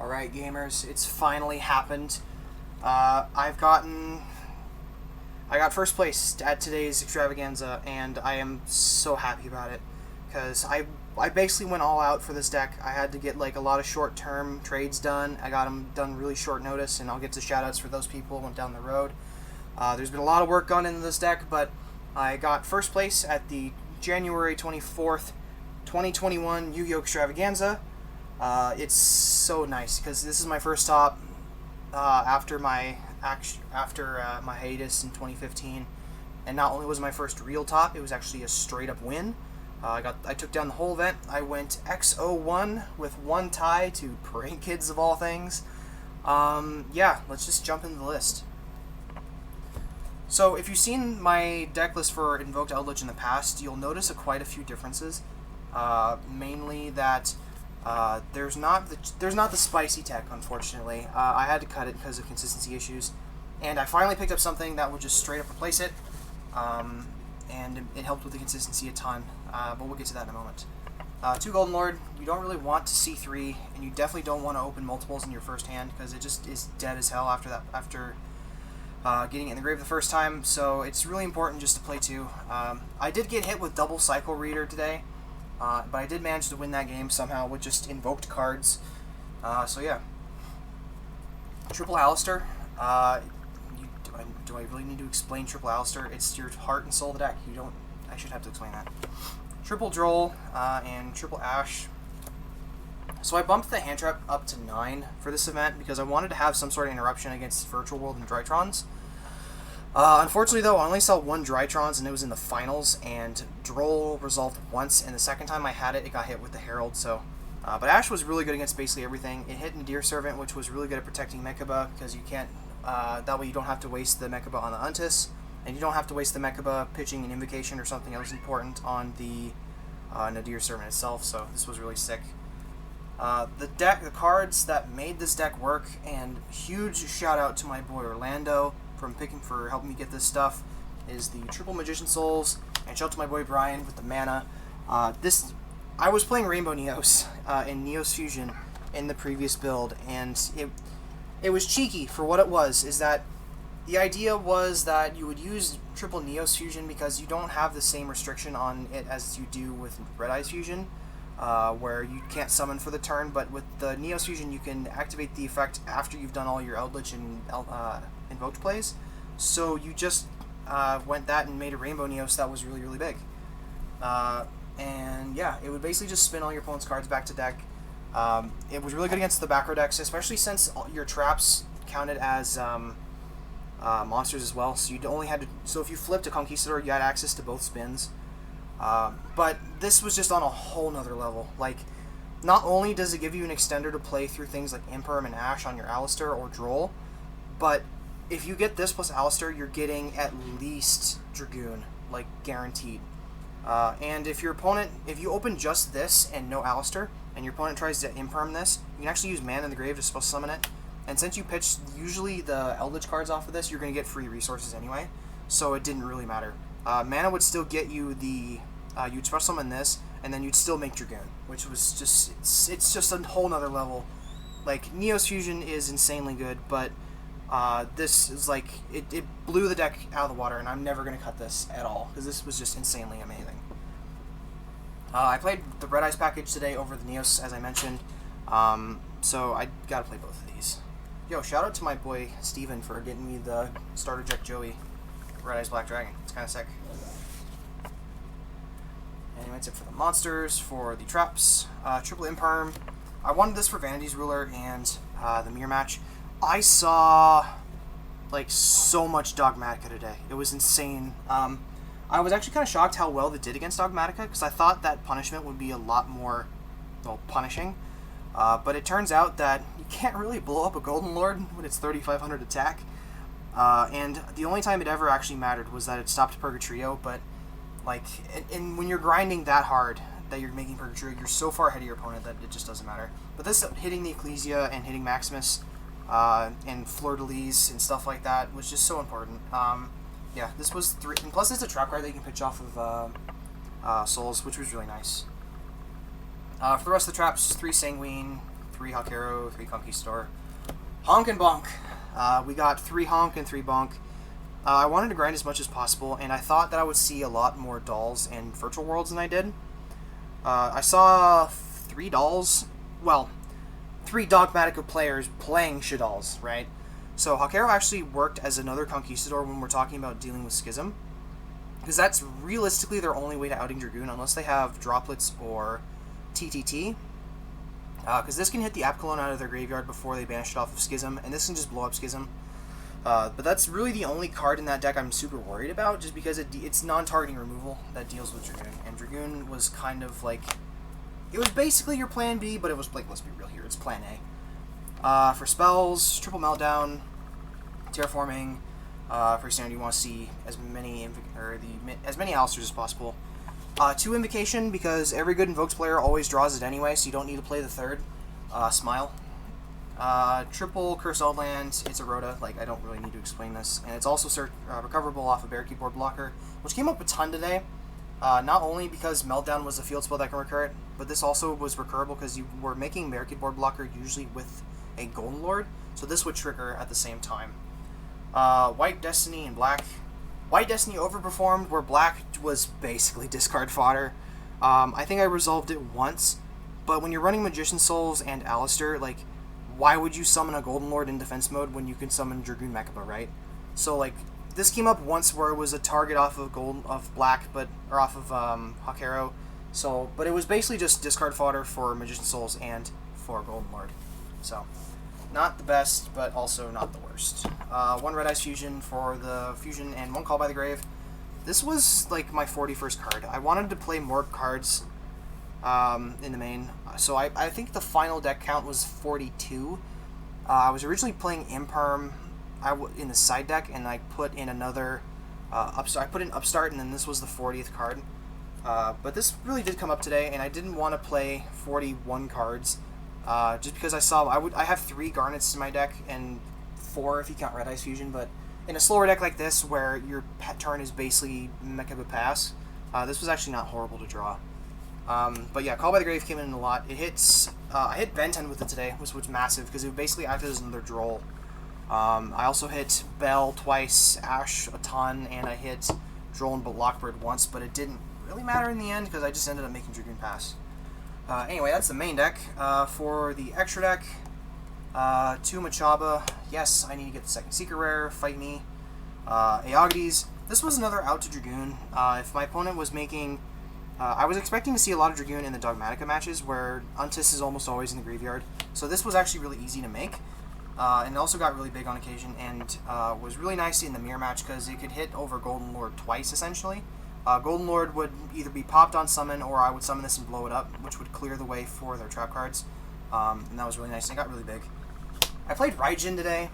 Alright gamers, it's finally happened. I got first place at today's Extravaganza, and I am so happy about it, because I basically went all out for this deck. I had to get like a lot of short-term trades done. I got them done really short notice, and I'll get to shoutouts for those people who went down the road. There's been a lot of work gone into this deck, but I got first place at the January 24th, 2021 Yugioh Extravaganza. It's so nice because this is my first top after my hiatus in 2015, and not only was it my first real top, it was actually a straight up win. I took down the whole event. I went X01 with one tie to Parade Kids of all things. Yeah, let's just jump into the list. So if you've seen my deck list for Invoked Eldlich in the past, you'll notice quite a few differences. Mainly that there's not the spicy tech, unfortunately. I had to cut it because of consistency issues, and I finally picked up something that would just straight up replace it, and it helped with the consistency a ton, but we'll get to that in a moment. 2 Golden Lord, you don't really want to see 3, and you definitely don't want to open multiples in your first hand, because it just is dead as hell after getting it in the grave the first time, so it's really important just to play 2. I did get hit with double Cycle Reader today, but I did manage to win that game somehow with just invoked cards. So yeah. Triple Alistair. Do I really need to explain Triple Alistair? It's your heart and soul of the deck. I should have to explain that. Triple Droll and Triple Ash. So I bumped the hand trap up to 9 for this event because I wanted to have some sort of interruption against Virtual World and Drytrons. Unfortunately, though, I only saw 1 Drytrons, and it was in the finals, and Droll resolved once, and the second time I had it, it got hit with the Herald, so... but Ash was really good against basically everything. It hit Nadir Servant, which was really good at protecting Mechaba, because you can't... that way you don't have to waste the Mechaba on the Untis, and you don't have to waste the Mechaba pitching an Invocation or something else important on the Nadir Servant itself, so this was really sick. The cards that made this deck work, and huge shout out to my boy Orlando for helping me get this stuff, is the Triple Magician Souls, and shout out to my boy Brian with the mana. I was playing Rainbow Neos in Neos Fusion in the previous build, and it was cheeky for what it was. Is that the idea was that you would use Triple Neos Fusion because you don't have the same restriction on it as you do with Red Eyes Fusion, where you can't summon for the turn, but with the Neos Fusion you can activate the effect after you've done all your Eldlich and Invoked plays. So you just went that and made a Rainbow Neos that was really, really big. And yeah, it would basically just spin all your opponent's cards back to deck. It was really good against the back row decks, especially since your traps counted as monsters as well. So so if you flipped a Conquistador, you had access to both spins. But this was just on a whole nother level. Like, not only does it give you an extender to play through things like Imperm and Ash on your Alistair or Droll, but if you get this plus Alistair, you're getting at least Dragoon, like guaranteed. And if you open just this and no Alistair, and your opponent tries to Imperm this, you can actually use Mana in the Grave to supposed to summon it. And since you pitch usually the Eldlich cards off of this, you're going to get free resources anyway, so it didn't really matter. Mana would still get you the... you'd special summon this, and then you'd still make Dragoon, which was just... It's just a whole nother level. Like, Neos Fusion is insanely good, but this is like... It blew the deck out of the water, and I'm never going to cut this at all, because this was just insanely amazing. I played the Red Eyes package today over the Neos, as I mentioned, so I gotta play both of these. Yo, shout out to my boy Steven for getting me the Starter Jet Joey Red Eyes Black Dragon. It's kind of sick. Anyway, that's it for the monsters. For the traps, Triple Imperm. I wanted this for Vanity's Ruler and the Mirror Match. I saw like so much Dogmatica today. It was insane. I was actually kind of shocked how well they did against Dogmatica, because I thought that punishment would be a lot more, well, punishing. But it turns out that you can't really blow up a Golden Lord when it's 3,500 attack. And the only time it ever actually mattered was that it stopped Purgatrio, but like, and when you're grinding that hard that you're making Purgatrio, you're so far ahead of your opponent that it just doesn't matter. But this hitting the Ecclesia and hitting Maximus and Fleur-de-Lis and stuff like that was just so important. Yeah, this was 3, and plus it's a trap card that you can pitch off of Souls, which was really nice. For the rest of the traps, 3 Sanguine, 3 Hakero, 3 Conquistador. Honk and Bonk. We got 3 Honk and 3 Bonk. I wanted to grind as much as possible, and I thought that I would see a lot more dolls and virtual worlds than I did. I saw 3 dolls, well, 3 Dogmatica players playing Shadolls, right? So Hakero actually worked as another Conquistador when we're talking about dealing with Schism, because that's realistically their only way to outing Dragoon, unless they have Droplets or TTT. Because this can hit the App Cologne out of their graveyard before they banish it off of Schism, and this can just blow up Schism. But that's really the only card in that deck I'm super worried about, just because it's non-targeting removal that deals with Dragoon. And Dragoon was kind of like... It was basically your plan B, but it was like, let's be real here, it's plan A. For spells, Triple Meltdown, Terraforming. For standard, you want to see as many Alistairs as possible. 2 Invocation, because every good Invoked player always draws it anyway, so you don't need to play the 3rd. Smile. Triple Curse Land, it's a Rhoda, like I don't really need to explain this. And it's also recoverable off a Barricade Board Blocker, which came up a ton today. Not only because Meltdown was a field spell that can recur it, but this also was recurable because you were making Barricade Board Blocker usually with a Golden Lord, so this would trigger at the same time. White Destiny and Black. White Destiny overperformed, where Black was basically discard fodder. I think I resolved it once, but when you're running Magician Souls and Alistair, like, why would you summon a Golden Lord in defense mode when you can summon Dragoon Mechaba, right? So, like, this came up once where it was a target off of Black, or off of Hakero. So, but it was basically just discard fodder for Magician Souls and for Golden Lord. So, not the best, but also not the worst. 1 Red Eyes Fusion for the Fusion and 1 Call by the Grave. This was like my 41st card. I wanted to play more cards in the main, so I think the final deck count was 42. I was originally playing Imperm in the side deck, and I put in another Upstart. I put in Upstart, and then this was the 40th card. But this really did come up today, and I didn't want to play 41 cards. Just because I saw I have 3 Garnets in my deck, and 4 if you count Red Eyes Fusion, but in a slower deck like this where your turn is basically Mechaba Pass, this was actually not horrible to draw. But yeah, Call by the Grave came in a lot. It hits I hit Venten with it today, which was massive because it basically acted as another Droll. I also hit Bell twice, Ash a ton, and I hit Droll and Lockbird once, but it didn't really matter in the end because I just ended up making Dragoon Pass. Anyway, that's the main deck. For the extra deck, 2 Machaba. Yes, I need to get the 2nd Secret Rare. Fight me. Aeogides. This was another out to Dragoon. If my opponent was making... I was expecting to see a lot of Dragoon in the Dogmatica matches, where Untis is almost always in the graveyard. So this was actually really easy to make. And it also got really big on occasion, and was really nice in the mirror match, because it could hit over Golden Lord twice, essentially. Golden Lord would either be popped on summon, or I would summon this and blow it up, which would clear the way for their trap cards. And that was really nice, and it got really big. I played Raijin today.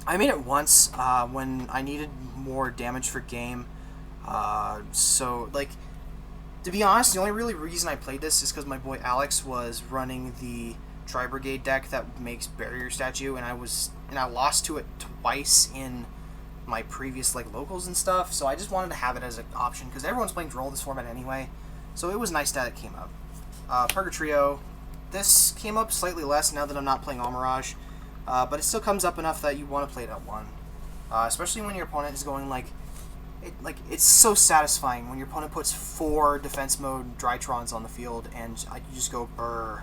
I made it once when I needed more damage for game. So, like, to be honest, the only really reason I played this is because my boy Alex was running the Tri-Brigade deck that makes Barrier Statue, and I lost to it twice in my previous locals and stuff, so I just wanted to have it as an option because everyone's playing Droll this format anyway, so it was nice that it came up. Purgatrio, this came up slightly less now that I'm not playing Almirage, but it still comes up enough that you want to play it at 1, especially when your opponent is going it's so satisfying when your opponent puts 4 defense mode Drytrons on the field and you just go brrr,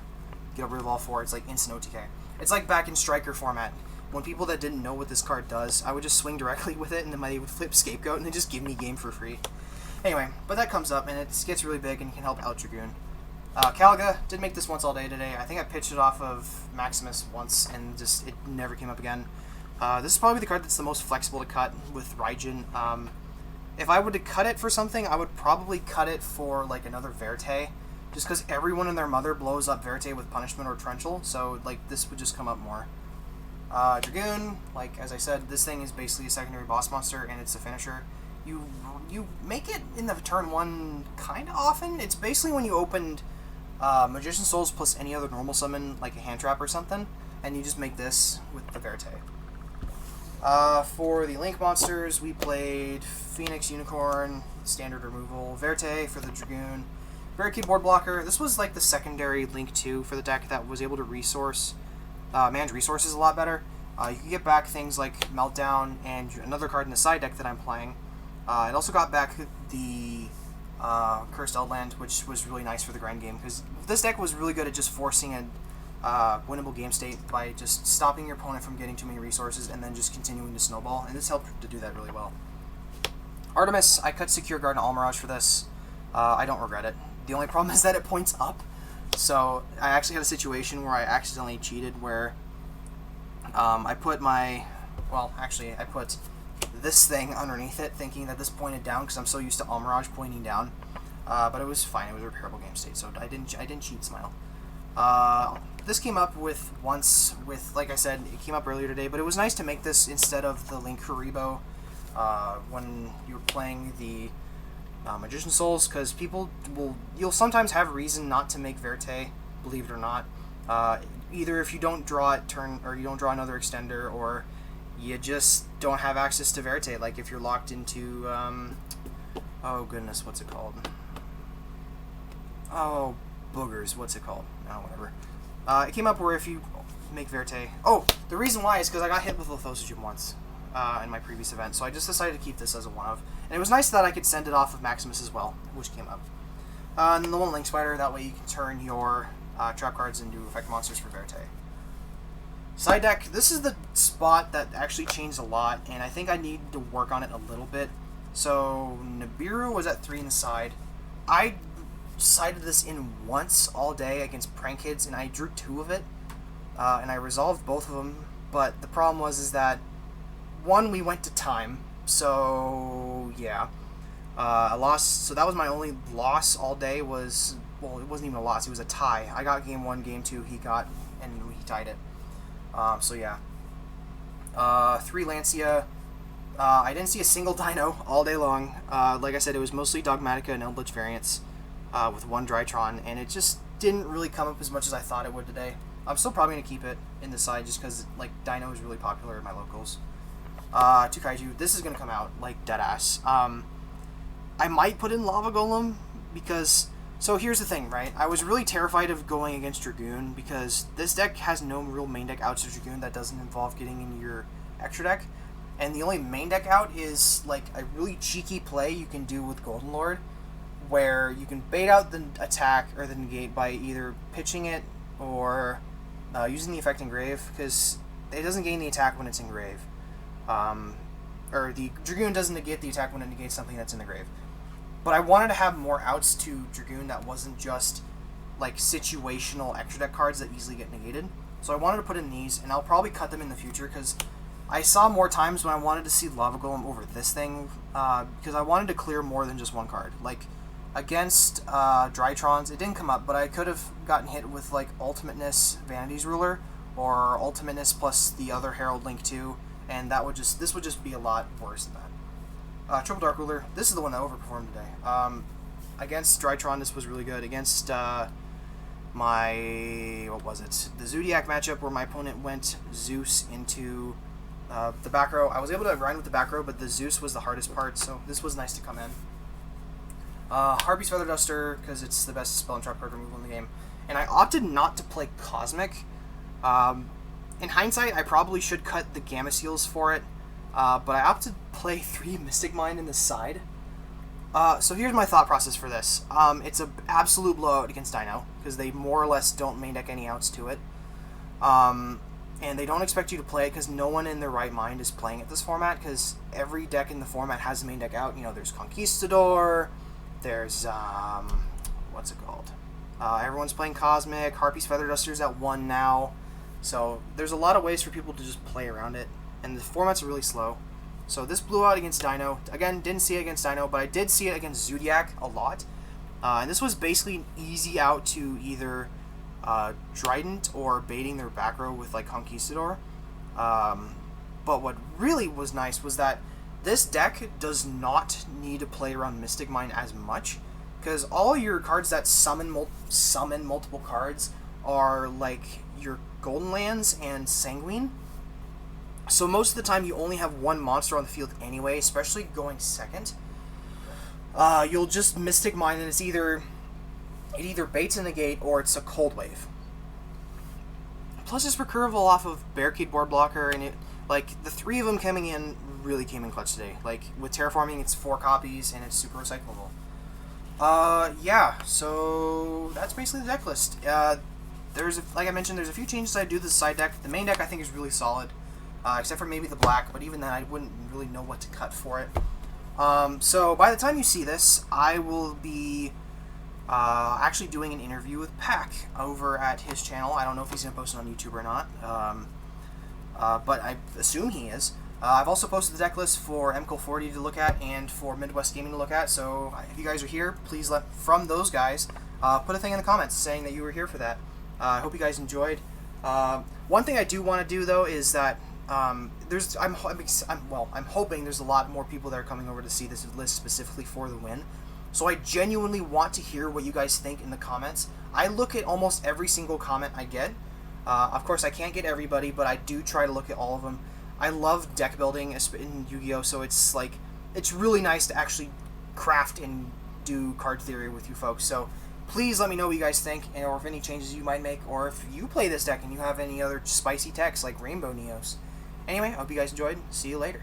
get rid of all 4. It's like instant OTK. It's like back in Striker format. When people that didn't know what this card does, I would just swing directly with it, and then they would flip Scapegoat, and then just give me game for free. Anyway, but that comes up, and it gets really big, and can help out Dragoon. Caliga, did make this once all day today. I think I pitched it off of Maximus once, and just it never came up again. This is probably the card that's the most flexible to cut with Raijin. If I were to cut it for something, I would probably cut it for another Verte, just because everyone and their mother blows up Verte with Punishment or Trenchal, so this would just come up more. Dragoon, as I said, this thing is basically a secondary boss monster, and it's a finisher. You make it in the turn 1 kind of often. It's basically when you opened Magician Souls plus any other normal summon, like a hand trap or something, and you just make this with the Verte. For the Link monsters, we played Phoenix Unicorn, standard removal, Verte for the Dragoon, Barricade Board Blocker. This was like the secondary Link 2 for the deck that was able to manage resources a lot better. You can get back things like Meltdown and another card in the side deck that I'm playing. It also got back the Cursed Eldland, which was really nice for the grind game, because this deck was really good at just forcing a winnable game state by just stopping your opponent from getting too many resources and then just continuing to snowball, and this helped to do that really well. Artemis, I cut Secure Guard and Almirage for this. I don't regret it. The only problem is that it points up, so I actually had a situation where I accidentally cheated where I put this thing underneath it, thinking that this pointed down because I'm so used to Almirage pointing down. But it was fine. It was a repairable game state, so I didn't cheat. Smile. This came up with, like I said, it came up earlier today, but it was nice to make this instead of the Link Haribo when you're playing the Magician Souls, because you'll sometimes have reason not to make Verte, believe it or not. Either if you don't draw it or you don't draw another extender, or you just don't have access to Verte, like if you're locked into oh goodness, what's it called? Oh, boogers, what's it called? Oh, whatever. It came up where if you make Verte... Oh, the reason why is because I got hit with Lithosagem once in my previous event, so I just decided to keep this as a one-of. And it was nice that I could send it off of Maximus as well, which came up. And then the one Link Spider, that way you can turn your trap cards into effect monsters for Verte. Side deck, this is the spot that actually changed a lot, and I think I need to work on it a little bit. So, Nibiru was at 3 in the side. I sided this in once all day against Prank Kids, and I drew 2 of it, and I resolved both of them, but the problem was that, one, we went to time, so, yeah. I lost, so that was my only loss all day well, it wasn't even a loss, it was a tie. I got game 1, game 2, he tied it. So yeah. 3 Lancia. I didn't see a single Dino all day long. Like I said, it was mostly Dogmatica and Eldlich variants with 1 Drytron, and it just didn't really come up as much as I thought it would today. I'm still probably going to keep it in the side just because like Dino is really popular in my locals. 2 Kaiju. This is going to come out like deadass. I might put in Lava Golem because... So here's the thing, right? I was really terrified of going against Dragoon because this deck has no real main deck outs to Dragoon that doesn't involve getting into your extra deck. And the only main deck out is like a really cheeky play you can do with Golden Lord, where you can bait out the attack or the negate by either pitching it or using the effect Engrave, because it doesn't gain the attack when it's in grave. Or the Dragoon doesn't negate the attack when it negates something that's in the grave. But I wanted to have more outs to Dragoon that wasn't just like situational extra deck cards that easily get negated. So I wanted to put in these, and I'll probably cut them in the future because I saw more times when I wanted to see Lava Golem over this thing because I wanted to clear more than just 1 card. Like against Drytrons, it didn't come up, but I could have gotten hit with like Ultimateness Vanity's Ruler or Ultimateness plus the other Herald Link 2, and this would just be a lot worse than that. Triple Dark Ruler. This is the one that overperformed today. Against Drytron, this was really good. Against the Zodiac matchup where my opponent went Zeus into the back row. I was able to grind with the back row, but the Zeus was the hardest part, so this was nice to come in. Harpy's Feather Duster, because it's the best spell and trap card removal in the game. And I opted not to play Cosmic. In hindsight, I probably should cut the Gamma Seals for it. But I opted to play 3 Mystic Mine in the side. So here's my thought process for this. It's an absolute blowout against Dino, because they more or less don't main deck any outs to it. And they don't expect you to play it because no one in their right mind is playing it this format, because every deck in the format has a main deck out. You know, there's Conquistador, there's, what's it called? Everyone's playing Cosmic, Harpy's Feather Duster's at 1 now. So there's a lot of ways for people to just play around it. And the formats are really slow. So this blew out against Dino. Again, didn't see it against Dino, but I did see it against Zodiac a lot. And this was basically an easy out to either Trident or baiting their back row with like Conquistador. But what really was nice was that this deck does not need to play around Mystic Mine as much, because all your cards that summon multiple cards are like your Golden Lands and Sanguine. So most of the time you only have 1 monster on the field anyway, especially going second. You'll just Mystic Mine, and it's either it either baits a negate or it's a cold wave. Plus it's recurable off of Barricade Board Blocker, and it, like, the 3 of them coming in really came in clutch today. Like, with Terraforming, it's 4 copies, and it's super recyclable. Yeah, so that's basically the deck list. Like I mentioned, there's a few changes I do to the side deck. The main deck I think is really solid, except for maybe the black, but even then I wouldn't really know what to cut for it. So by the time you see this, I will be actually doing an interview with Pack over at his channel. I don't know if he's going to post it on YouTube or not, but I assume he is. I've also posted the deck list for MCL40 to look at and for Midwest Gaming to look at, so if you guys are here, please from those guys, put a thing in the comments saying that you were here for that. I hope you guys enjoyed. One thing I do want to do, though, is that I'm hoping there's a lot more people that are coming over to see this list specifically for the win. So I genuinely want to hear what you guys think in the comments. I look at almost every single comment I get. Of course, I can't get everybody, but I do try to look at all of them. I love deck building in Yu-Gi-Oh, so it's like, it's really nice to actually craft and do card theory with you folks. So please let me know what you guys think, or if any changes you might make, or if you play this deck and you have any other spicy techs like Rainbow Neos. Anyway, I hope you guys enjoyed. See you later.